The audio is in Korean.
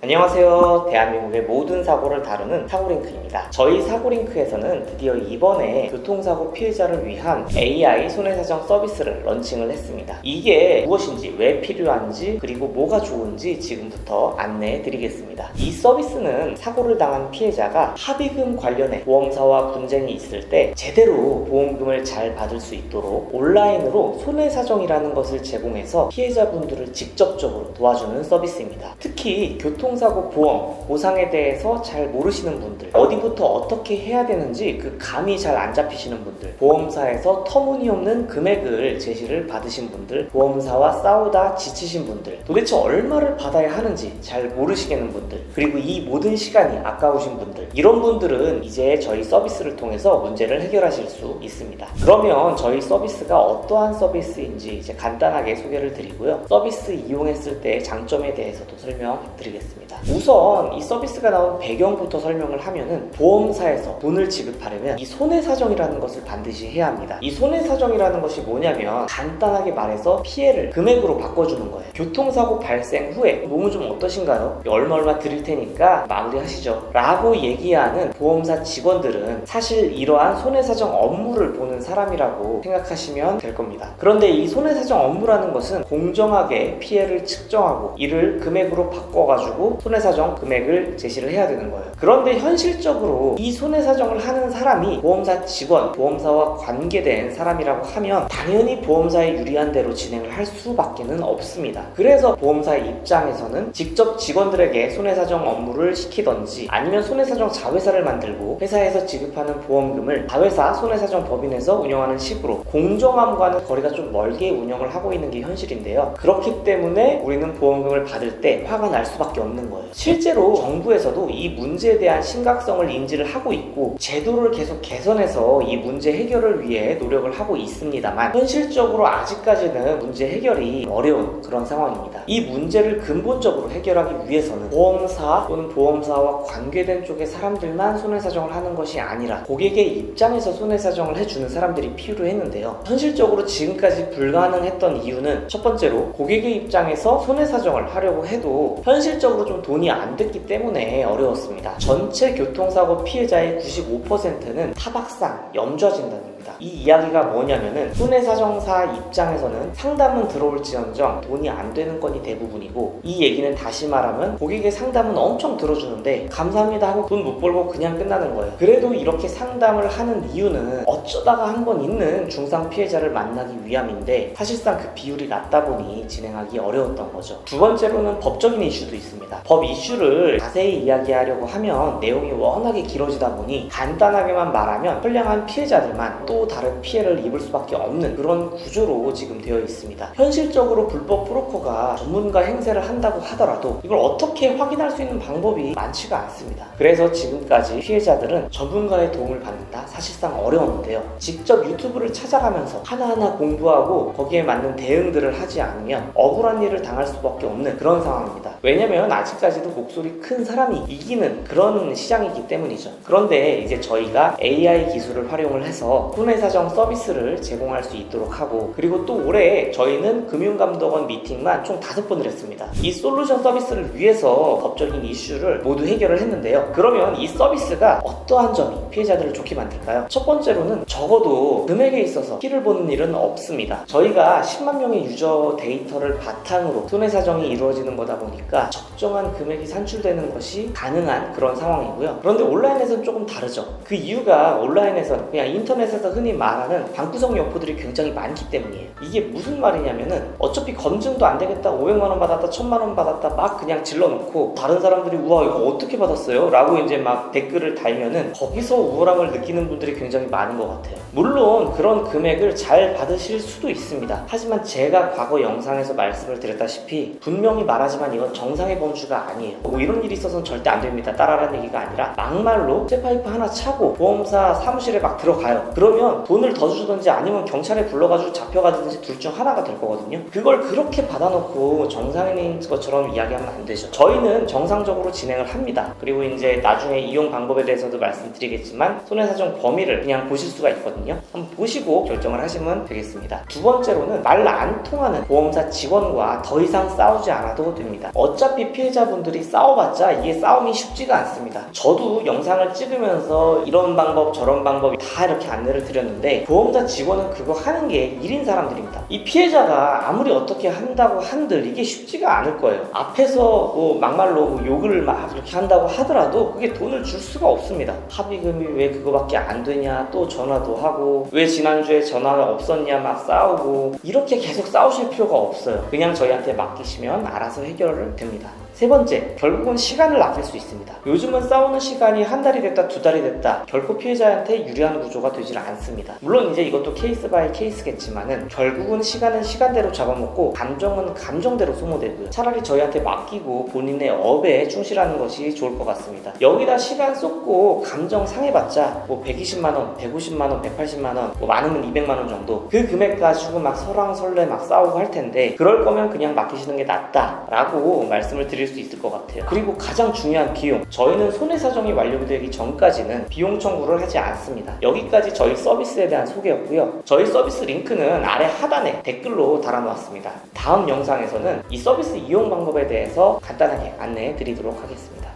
안녕하세요. 대한민국의 모든 사고를 다루는 사고링크입니다. 저희 사고링크에서는 드디어 이번에 교통사고 피해자를 위한 AI 손해사정 서비스를 런칭을 했습니다. 이게 무엇인지, 왜 필요한지, 그리고 뭐가 좋은지 지금부터 안내해 드리겠습니다. 이 서비스는 사고를 당한 피해자가 합의금 관련해 보험사와 분쟁이 있을 때 제대로 보험금을 잘 받을 수 있도록 온라인으로 손해사정이라는 것을 제공해서 피해자분들을 직접적으로 도와주는 서비스입니다. 특히 교통사고 보험, 보상에 대해서 잘 모르시는 분들, 어디부터 어떻게 해야 되는지 그 감이 잘 안 잡히시는 분들, 보험사에서 터무니없는 금액을 제시를 받으신 분들, 보험사와 싸우다 지치신 분들, 도대체 얼마를 받아야 하는지 잘 모르시겠는 분들, 그리고 이 모든 시간이 아까우신 분들, 이런 분들은 이제 저희 서비스를 통해서 문제를 해결하실 수 있습니다. 그러면 저희 서비스가 어떠한 서비스인지 이제 간단하게 소개를 드리고요. 서비스 이용했을 때의 장점에 대해서도 설명드리겠습니다. 우선 이 서비스가 나온 배경부터 설명을 하면은, 보험사에서 돈을 지급하려면 이 손해사정이라는 것을 반드시 해야 합니다. 이 손해사정이라는 것이 뭐냐면, 간단하게 말해서 피해를 금액으로 바꿔주는 거예요. 교통사고 발생 후에 몸은 좀 어떠신가요? 얼마 드릴 테니까 마무리하시죠 라고 얘기하는 보험사 직원들은 사실 이러한 손해사정 업무를 보는 사람이라고 생각하시면 될 겁니다. 그런데 이 손해사정 업무라는 것은 공정하게 피해를 측정하고 이를 금액으로 바꿔가지고 손해사정 금액을 제시를 해야 되는 거예요. 그런데 현실적으로 이 손해사정을 하는 사람이 보험사 직원, 보험사와 관계된 사람이라고 하면 당연히 보험사에 유리한 대로 진행을 할 수밖에는 없습니다. 그래서 보험사의 입장에서는 직접 직원들에게 손해사정 업무를 시키던지, 아니면 손해사정 자회사를 만들고 회사에서 지급하는 보험금을 자회사 손해사정 법인에서 운영하는 식으로 공정함과는 거리가 좀 멀게 운영을 하고 있는 게 현실인데요. 그렇기 때문에 우리는 보험금을 받을 때 화가 날 수밖에 없는 거예요. 실제로 정부에서도 이 문제에 대한 심각성을 인지를 하고 있고 제도를 계속 개선해서 이 문제 해결을 위해 노력을 하고 있습니다만, 현실적으로 아직까지는 문제 해결이 어려운 그런 상황입니다. 이 문제를 근본적으로 해결하기 위해서는 보험사 또는 보험사와 관계된 쪽의 사람들만 손해사정을 하는 것이 아니라 고객의 입장에서 손해사정을 해주는 사람들이 필요했는데요. 현실적으로 지금까지 불가능했던 이유는, 첫 번째로 고객의 입장에서 손해사정을 하려고 해도 현실적으로 좀 돈이 안 됐기 때문에 어려웠습니다. 전체 교통사고 피해자의 95%는 타박상, 염좌진단입니다. 이 이야기가 뭐냐면은, 손해사정사 입장에서는 상담은 들어올지언정 돈이 안 되는 건이 대부분이고, 이 얘기는 다시 말하면 고객의 상담은 엄청 들어주는데 감사합니다 하고 돈 못 벌고 그냥 끝나는 거예요. 그래도 이렇게 상담을 하는 이유는 어쩌다가 한 번 있는 중상 피해자를 만나기 위함인데, 사실상 그 비율이 낮다 보니 진행하기 어려웠던 거죠. 두 번째로는 법적인 이슈도 있습니다. 법 이슈를 자세히 이야기하려고 하면 내용이 워낙에 길어지다 보니 간단하게만 말하면 선량한 피해자들만 또 다른 피해를 입을 수밖에 없는 그런 구조로 지금 되어 있습니다. 현실적으로 불법 브로커가 전문가 행세를 한다고 하더라도 이걸 어떻게 확인할 수 있는 방법이 많지가 않습니다. 그래서 지금까지 피해자들은 전문가의 도움을 받는다? 사실상 어려웠는데요. 직접 유튜브를 찾아가면서 하나하나 공부하고 거기에 맞는 대응들을 하지 않으면 억울한 일을 당할 수밖에 없는 그런 상황입니다. 왜냐면 아직까지도 목소리 큰 사람이 이기는 그런 시장이기 때문이죠. 그런데 이제 저희가 AI 기술을 활용을 해서 손해사정 서비스를 제공할 수 있도록 하고, 그리고 또 올해 저희는 금융감독원 미팅만 총 5번을 했습니다. 이 솔루션 서비스를 위해서 법적인 이슈를 모두 해결을 했는데요. 그러면 이 서비스가 어떠한 점이 피해자들을 좋게 만들까요? 첫 번째로는 적어도 금액에 있어서 피를 보는 일은 없습니다. 저희가 10만 명의 유저 데이터를 바탕으로 손해사정이 이루어지는 거다 보니까 적정한 금액이 산출되는 것이 가능한 그런 상황이고요. 그런데 온라인에서는 조금 다르죠. 그 이유가 온라인에서 그냥 인터넷에서 흔히 말하는 방구석 여포들이 굉장히 많기 때문이에요. 이게 무슨 말이냐면은, 어차피 검증도 안 되겠다, 500만 원 받았다, 1000만 원 받았다 막 그냥 질러놓고 다른 사람들이 우와 이거 어떻게 받았어요? 라고 이제 막 댓글을 달면은 거기서 우월함을 느끼는 분들이 굉장히 많은 것 같아요. 물론 그런 금액을 잘 받으실 수도 있습니다. 하지만 제가 과거 영상에서 말씀을 드렸다시피 분명히 말하지만 이건 정상의 범주가 아니에요. 뭐 이런 일이 있어서는 절대 안 됩니다 따라라는 얘기가 아니라, 막말로 쇠파이프 하나 차고 보험사 사무실에 막 들어가요. 그러면 그러면 돈을 더 주든지 아니면 경찰에 불러가지고 잡혀가든지 둘 중 하나가 될 거거든요. 그걸 그렇게 받아놓고 정상인인 것처럼 이야기하면 안 되죠. 저희는 정상적으로 진행을 합니다. 그리고 이제 나중에 이용 방법에 대해서도 말씀드리겠지만 손해사정 범위를 그냥 보실 수가 있거든요. 한번 보시고 결정을 하시면 되겠습니다. 두 번째로는 말 안 통하는 보험사 직원과 더 이상 싸우지 않아도 됩니다. 어차피 피해자분들이 싸워봤자 이게 싸움이 쉽지가 않습니다. 저도 영상을 찍으면서 이런 방법 저런 방법 다 이렇게 안내를 드렸는데 보험사 직원은 그거 하는 게 일인 사람들입니다. 이 피해자가 아무리 어떻게 한다고 한들 이게 쉽지가 않을 거예요. 앞에서 뭐 막말로 뭐 욕을 막 이렇게 한다고 하더라도 그게 돈을 줄 수가 없습니다. 합의금이 왜 그거밖에 안 되냐, 또 전화도 하고 왜 지난주에 전화가 없었냐 막 싸우고 이렇게 계속 싸우실 필요가 없어요. 그냥 저희한테 맡기시면 알아서 해결을 됩니다. 세 번째, 결국은 시간을 아낄 수 있습니다. 요즘은 싸우는 시간이 한 달이 됐다 두 달이 됐다 결코 피해자한테 유리한 구조가 되질 않습니다. 물론 이제 이것도 케이스 바이 케이스겠지만은 결국은 시간은 시간대로 잡아먹고 감정은 감정대로 소모되고요. 차라리 저희한테 맡기고 본인의 업에 충실하는 것이 좋을 것 같습니다. 여기다 시간 쏟고 감정 상해봤자 뭐 120만원, 150만원, 180만원 뭐 많으면 200만원 정도 그 금액 가지고 막 설왕설래 막 싸우고 할 텐데 그럴 거면 그냥 맡기시는 게 낫다라고 말씀을 드릴 수 있을 것 같아요. 그리고 가장 중요한 비용, 저희는 손해사정이 완료되기 전까지는 비용 청구를 하지 않습니다. 여기까지 저희 서비스에 대한 소개였고요. 저희 서비스 링크는 아래 하단에 댓글로 달아놓았습니다. 다음 영상에서는 이 서비스 이용 방법에 대해서 간단하게 안내해 드리도록 하겠습니다.